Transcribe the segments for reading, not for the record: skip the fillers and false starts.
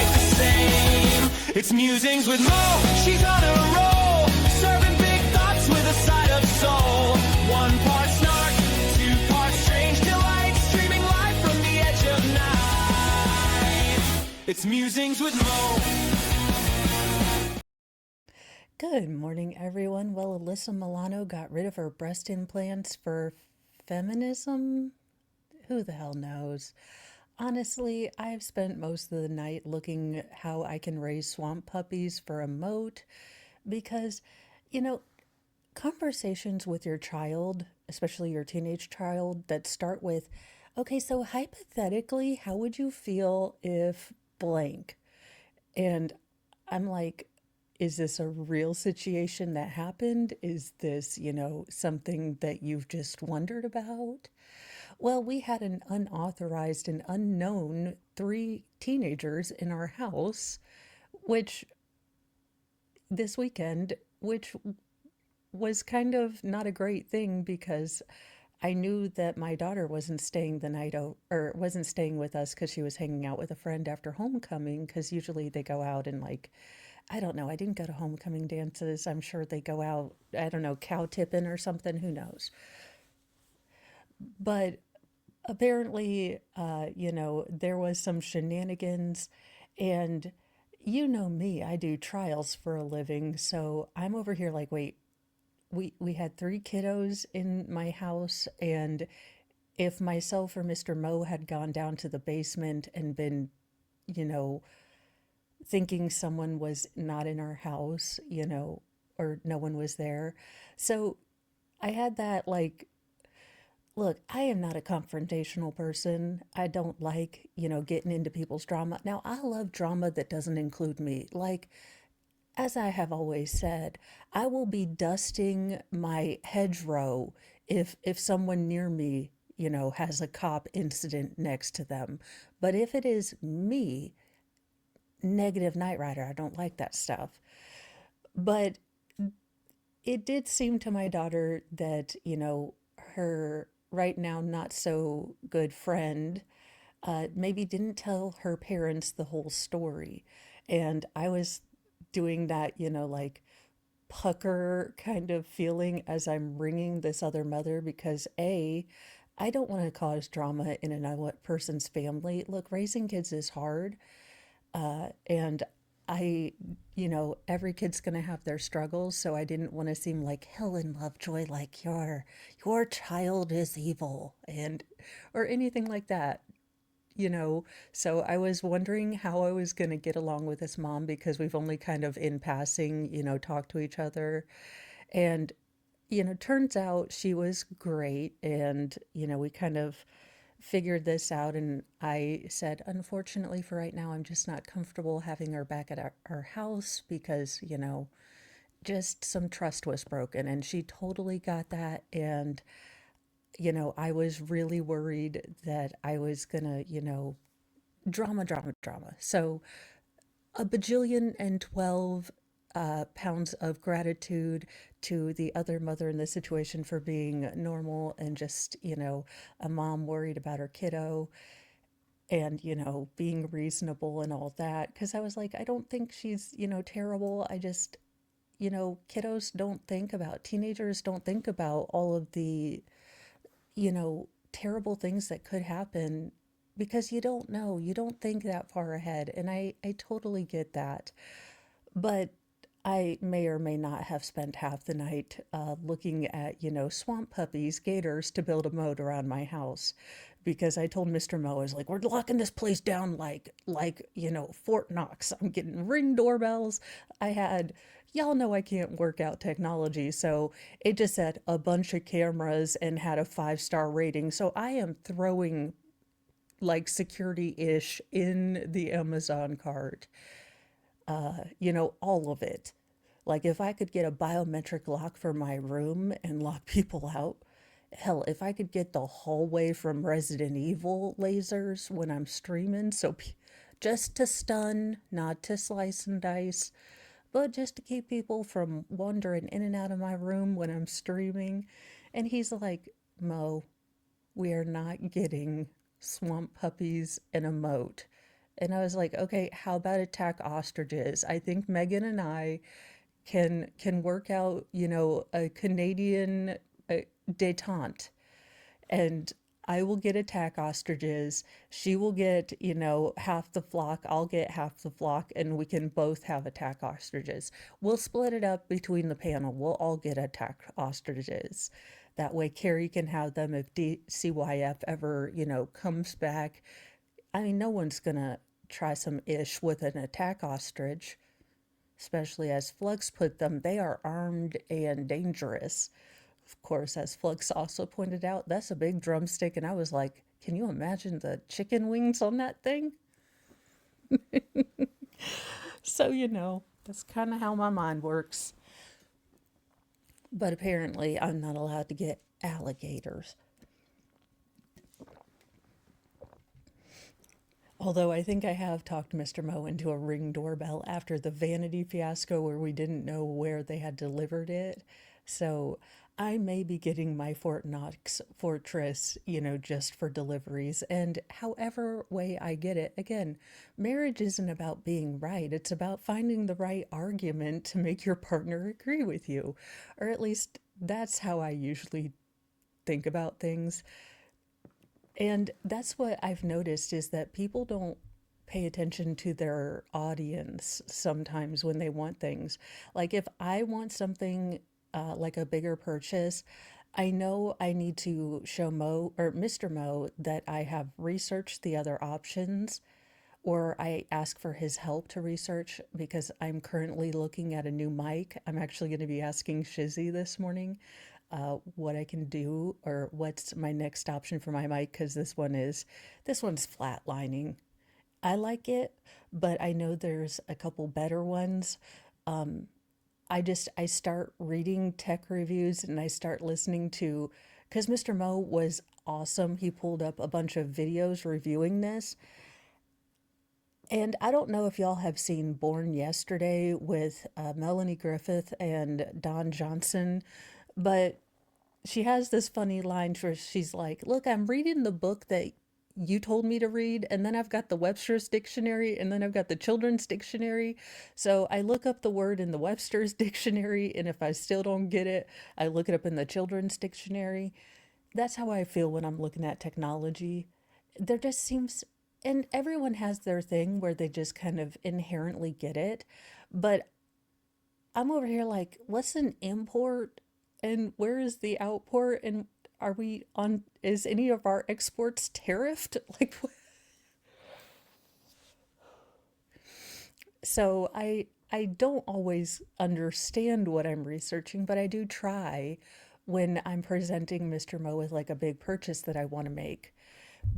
quite the same. It's Musings with Mo, she's on a roll, serving big thoughts with a side of soul. One part snark, two parts strange delights, streaming live from the edge of night. It's Musings with Mo. Good morning, everyone. Well, Alyssa Milano got rid of her breast implants for feminism? Who the hell knows? Honestly, I've spent most of the night looking how I can raise swamp puppies for a moat because, you know, conversations with your child, especially your teenage child, that start with, okay, so hypothetically, how would you feel if blank? And I'm like, is this a real situation that happened? Is this, something that you've just wondered about? Well, we had an unauthorized and unknown three teenagers in our house, which this weekend, which was kind of not a great thing because I knew that my daughter wasn't staying the night or wasn't staying with us because she was hanging out with a friend after homecoming because usually they go out and like I don't know. I didn't go to homecoming dances. I'm sure they go out, I don't know, cow tipping or something. Who knows? But apparently, there was some shenanigans. And you know me, I do trials for a living. So I'm over here like, wait, we had three kiddos in my house. And if myself or Mr. Mo had gone down to the basement and been, you know, thinking someone was not in our house, or no one was there. So I had that like, look, I am not a confrontational person. I don't like, getting into people's drama. Now, I love drama that doesn't include me. Like, as I have always said, I will be dusting my hedgerow if someone near me, has a cop incident next to them. But if it is me, negative Night Rider. I don't like that stuff. But it did seem to my daughter that, her right now not so good friend maybe didn't tell her parents the whole story. And I was doing that, like pucker kind of feeling as I'm ringing this other mother because I don't want to cause drama in another person's family. Look, raising kids is hard. And I, every kid's gonna have their struggles, so I didn't want to seem like Helen Lovejoy, like your child is evil, and or anything like that, you know. So I was wondering how I was gonna get along with this mom because we've only kind of in passing, talked to each other, and turns out she was great, and we kind of figured this out, and I said, unfortunately for right now, I'm just not comfortable having her back at our house because, just some trust was broken. And she totally got that. And, I was really worried that I was gonna, drama, drama, drama. So a bajillion and 12 pounds of gratitude to the other mother in the situation for being normal and just, a mom worried about her kiddo and, being reasonable and all that. Because I was like, I don't think she's, terrible. I just, kiddos don't think about, teenagers don't think about all of the, terrible things that could happen because you don't know, you don't think that far ahead. And I totally get that. But I may or may not have spent half the night looking at, swamp puppies, gators to build a moat around my house. Because I told Mr. Mo, I was like, we're locking this place down Fort Knox. I'm getting ring doorbells. Y'all know I can't work out technology. So it just said a bunch of cameras and had a 5-star rating. So I am throwing like security ish in the Amazon cart, all of it. Like if I could get a biometric lock for my room and lock people out, hell, if I could get the hallway from Resident Evil lasers when I'm streaming, so just to stun, not to slice and dice, but just to keep people from wandering in and out of my room when I'm streaming. And he's like, Mo, we are not getting swamp puppies in a moat. And I was like, okay, how about attack ostriches? I think Megan and I can work out, a Canadian detente, and I will get attack ostriches. She will get, half the flock. I'll get half the flock, and we can both have attack ostriches. We'll split it up between the panel. We'll all get attack ostriches. That way, Carrie can have them if DCYF ever, comes back. I mean, no one's gonna try some ish with an attack ostrich, especially as Flux put them. They are armed and dangerous. Of course, as Flux also pointed out, that's a big drumstick, and I was like, can you imagine the chicken wings on that thing? So, that's kind of how my mind works. But apparently, I'm not allowed to get alligators. Although I think I have talked Mr. Mo into a Ring doorbell after the vanity fiasco where we didn't know where they had delivered it. So I may be getting my Fort Knox fortress, just for deliveries. And however way I get it, again, marriage isn't about being right. It's about finding the right argument to make your partner agree with you. Or at least that's how I usually think about things. And that's what I've noticed is that people don't pay attention to their audience sometimes when they want things. Like if I want something like a bigger purchase, I know I need to show Mo or Mr. Mo that I have researched the other options, or I ask for his help to research because I'm currently looking at a new mic. I'm actually going to be asking Shizzy this morning what I can do or what's my next option for my mic because this one's flatlining. I like it, but I know there's a couple better ones. I start reading tech reviews and I start listening to because Mr. Mo was awesome. He pulled up a bunch of videos reviewing this. And I don't know if y'all have seen Born Yesterday with Melanie Griffith and Don Johnson, but she has this funny line where she's like, look, I'm reading the book that you told me to read, and then I've got the Webster's Dictionary, and then I've got the Children's Dictionary. So I look up the word in the Webster's Dictionary, and if I still don't get it, I look it up in the Children's Dictionary. That's how I feel when I'm looking at technology. There just seems, and everyone has their thing where they just kind of inherently get it. But I'm over here like, what's an import and where is the outport? And are we on, is any of our exports tariffed? Like, so I don't always understand what I'm researching, but I do try when I'm presenting Mr. Mo with like a big purchase that I want to make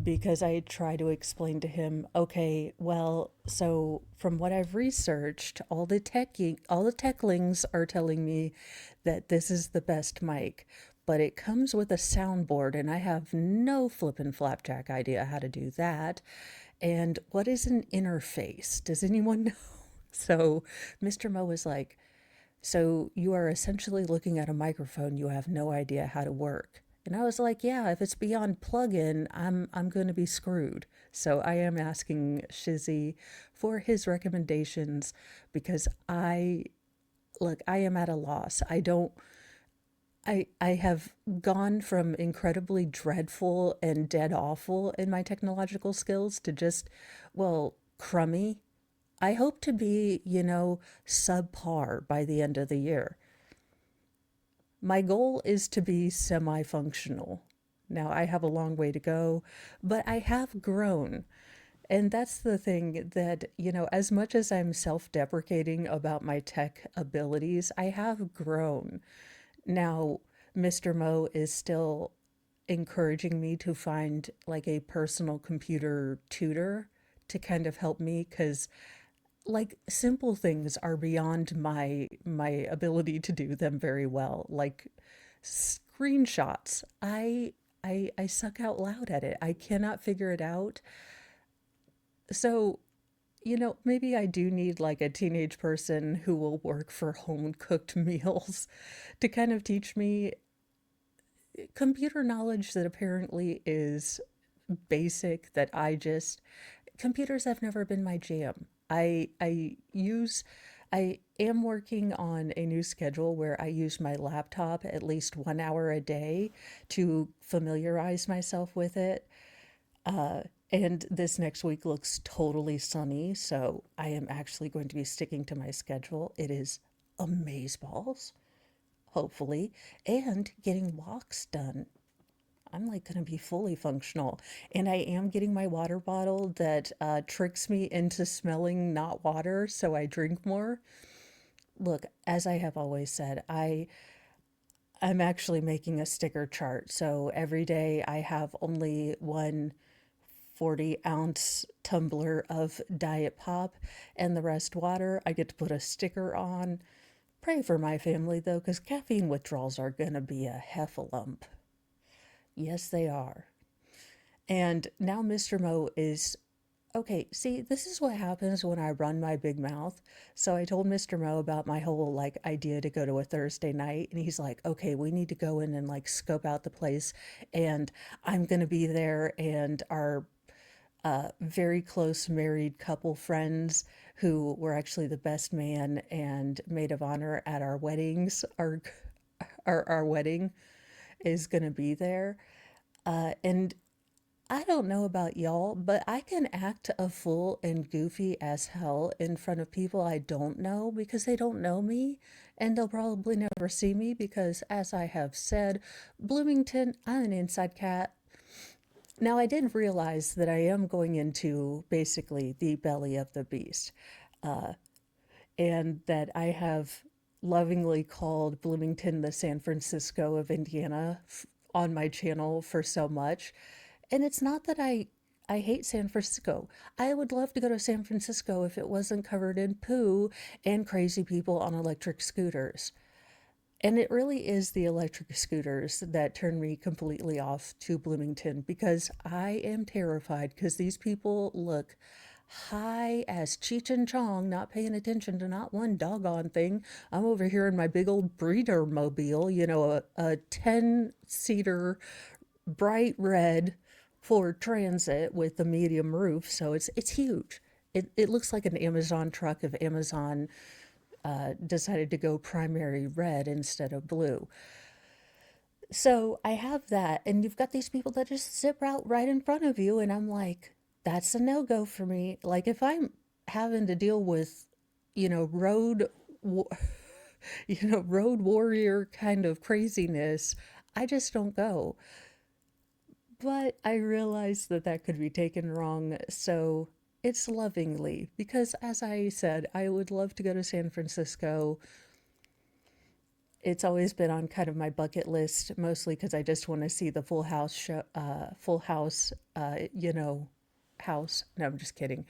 because I try to explain to him, okay, well, so from what I've researched, all the techlings are telling me that this is the best mic, but it comes with a soundboard, and I have no flippin' flapjack idea how to do that. And what is an interface? Does anyone know? So Mr. Mo was like, so you are essentially looking at a microphone you have no idea how to work. And I was like, yeah, if it's beyond plug-in, I'm going to be screwed. So I am asking Shizzy for his recommendations because I am at a loss. I have gone from incredibly dreadful and dead awful in my technological skills to just, well, crummy. I hope to be, subpar by the end of the year. My goal is to be semi functional. Now, I have a long way to go, but I have grown. And that's the thing that, as much as I'm self deprecating about my tech abilities, I have grown. Now, Mr. Mo is still encouraging me to find like a personal computer tutor to kind of help me because like simple things are beyond my ability to do them very well. Like screenshots. I suck out loud at it. I cannot figure it out. So, maybe I do need like a teenage person who will work for home cooked meals to kind of teach me computer knowledge that apparently is basic that I just computers have never been my jam. I am working on a new schedule where I use my laptop at least 1 hour a day to familiarize myself with it. Uh, and this next week looks totally sunny, so I am actually going to be sticking to my schedule. It is amazeballs, hopefully, and getting walks done. I'm like going to be fully functional. And I am getting my water bottle that tricks me into smelling not water, so I drink more. Look, as I have always said, I'm actually making a sticker chart. So every day I have only one 40-ounce tumbler of diet pop and the rest water. I get to put a sticker on. Pray for my family though, because caffeine withdrawals are going to be a heffalump. Yes, they are. And now Mr. Mo is okay. See, this is what happens when I run my big mouth. So I told Mr. Mo about my whole like idea to go to a Thursday night, and he's like, okay, we need to go in and like scope out the place. And I'm going to be there, and our very close married couple friends who were actually the best man and maid of honor at our weddings, our wedding is going to be there. And I don't know about y'all, but I can act a fool and goofy as hell in front of people I don't know because they don't know me and they'll probably never see me because, as I have said, Bloomington, I'm an inside cat. Now, I did realize that I am going into basically the belly of the beast, and that I have lovingly called Bloomington the San Francisco of Indiana on my channel for so much. And it's not that I hate San Francisco. I would love to go to San Francisco if it wasn't covered in poo and crazy people on electric scooters. And it really is the electric scooters that turn me completely off to Bloomington because I am terrified because these people look high as Cheech and Chong, not paying attention to not one doggone thing. I'm over here in my big old breeder mobile, a 10-seater bright red Ford Transit with the medium roof, so it's huge. It looks like an Amazon truck if Amazon decided to go primary red instead of blue. So I have that, and you've got these people that just zip out right in front of you, and I'm like, that's a no go for me. Like if I'm having to deal with, road, road warrior kind of craziness, I just don't go. But I realize that that could be taken wrong, so it's lovingly because, as I said, I would love to go to San Francisco. It's always been on kind of my bucket list, mostly because I just want to see the Full House show, Full House, house. No, I'm just kidding.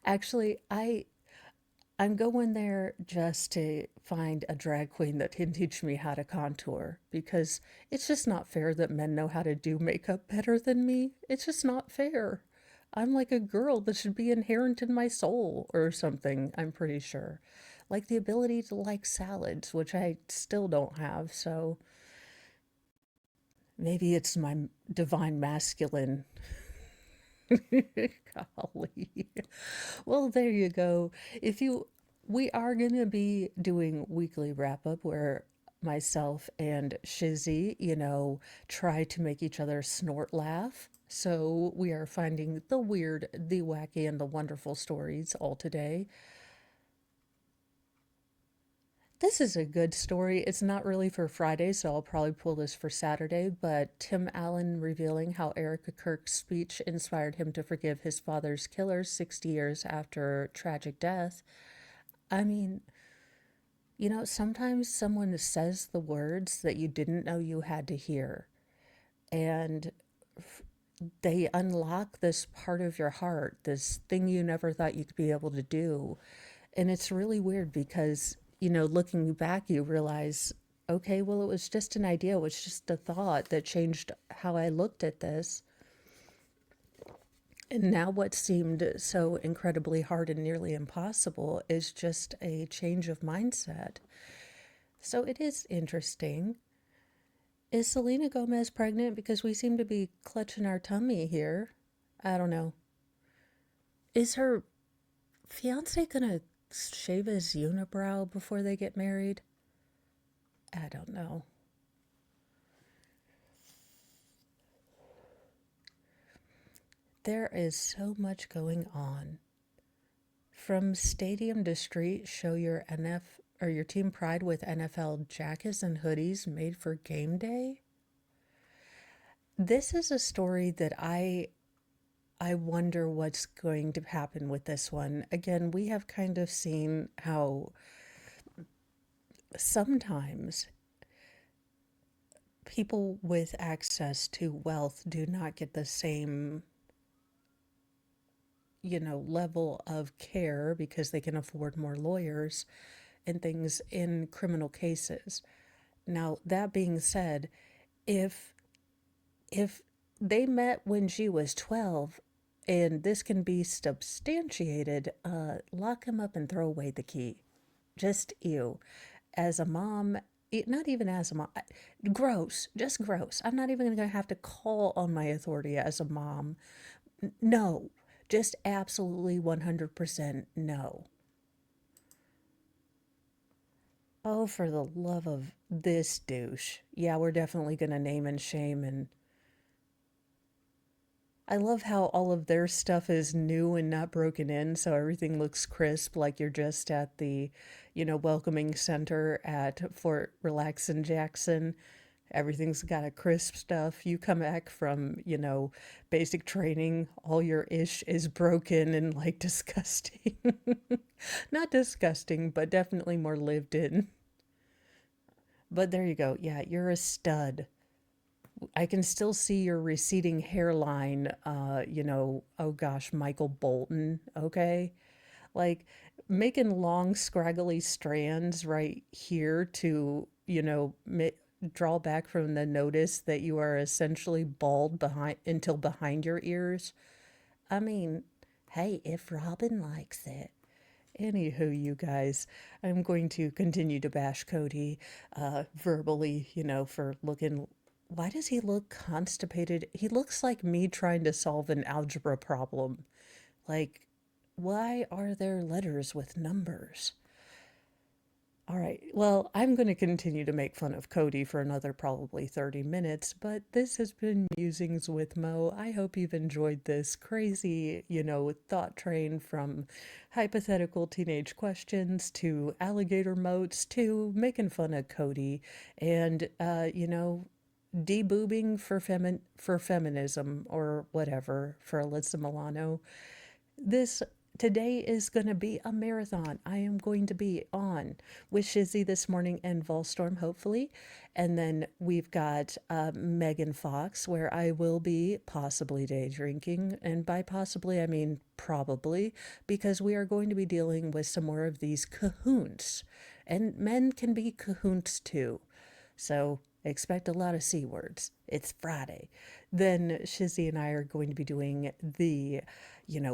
Actually, I'm going there just to find a drag queen that can teach me how to contour because it's just not fair that men know how to do makeup better than me. It's just not fair. I'm like a girl that should be inherent in my soul or something, I'm pretty sure. Like the ability to like salads, which I still don't have, so maybe it's my divine masculine. Golly. Well, there you go. If you, we are going to be doing weekly wrap up where myself and Shizzy, try to make each other snort laugh. So we are finding the weird, the wacky, and the wonderful stories all today. This is a good story. It's not really for Friday, so I'll probably pull this for Saturday. But Tim Allen revealing how Erica Kirk's speech inspired him to forgive his father's killer 60 years after tragic death. I mean, sometimes someone says the words that you didn't know you had to hear, and they unlock this part of your heart, this thing you never thought you'd be able to do. And it's really weird because, looking back, you realize, okay, well, it was just an idea, it was just a thought that changed how I looked at this. And now what seemed so incredibly hard and nearly impossible is just a change of mindset. So it is interesting. Is Selena Gomez pregnant? Because we seem to be clutching our tummy here. I don't know. Is her fiance gonna shave his unibrow before they get married? I don't know. There is so much going on. From stadium to street, show your or your team pride with NFL jackets and hoodies made for game day. This is a story that I wonder what's going to happen with this one. Again, we have kind of seen how sometimes people with access to wealth do not get the same, level of care because they can afford more lawyers and things in criminal cases. Now, that being said, if if they met when she was 12 and this can be substantiated, lock him up and throw away the key. Just you. As a mom, not even as a mom, gross, just gross. I'm not even going to have to call on my authority as a mom. No, just absolutely 100% no. Oh, for the love of this douche. Yeah, we're definitely going to name and shame. And I love how all of their stuff is new and not broken in, so everything looks crisp, like you're just at the, welcoming center at Fort Relaxin' Jackson. Everything's got a crisp stuff. You come back from, basic training, all your ish is broken and like disgusting. Not disgusting, but definitely more lived in. But there you go. Yeah, you're a stud. I can still see your receding hairline, oh gosh, Michael Bolton, okay? Like making long, scraggly strands right here to, draw back from the notice that you are essentially bald behind your ears. I mean, hey, if Robin likes it. Anywho, you guys, I'm going to continue to bash Kody verbally, for looking. Why does he look constipated? He looks like me trying to solve an algebra problem. Like, why are there letters with numbers? All right, well, I'm going to continue to make fun of Kody for another probably 30 minutes, but this has been Musings with Mo. I hope you've enjoyed this crazy, thought train from hypothetical teenage questions to alligator moats to making fun of Kody and, deboobing for feminism or whatever for Alyssa Milano. This today is going to be a marathon. I am going to be on with Shizzy this morning and Volstorm, hopefully. And then we've got Megan Fox, where I will be possibly day drinking. And by possibly, I mean probably, because we are going to be dealing with some more of these cahoons. And men can be cahoons too. So expect a lot of C words. It's Friday. Then Shizzy and I are going to be doing the,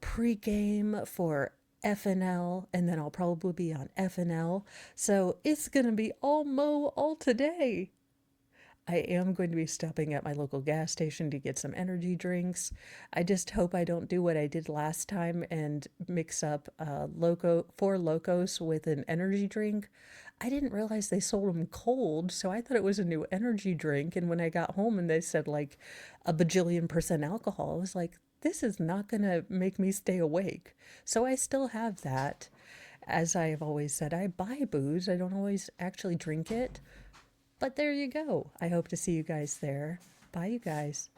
pre-game for FNL, and then I'll probably be on FNL. So it's going to be all Mo all today. I am going to be stopping at my local gas station to get some energy drinks. I just hope I don't do what I did last time and mix up four locos with an energy drink. I didn't realize they sold them cold, so I thought it was a new energy drink. And when I got home and they said like a bajillion% alcohol, I was like, this is not going to make me stay awake. So I still have that. As I have always said, I buy booze. I don't always actually drink it. But there you go. I hope to see you guys there. Bye, you guys.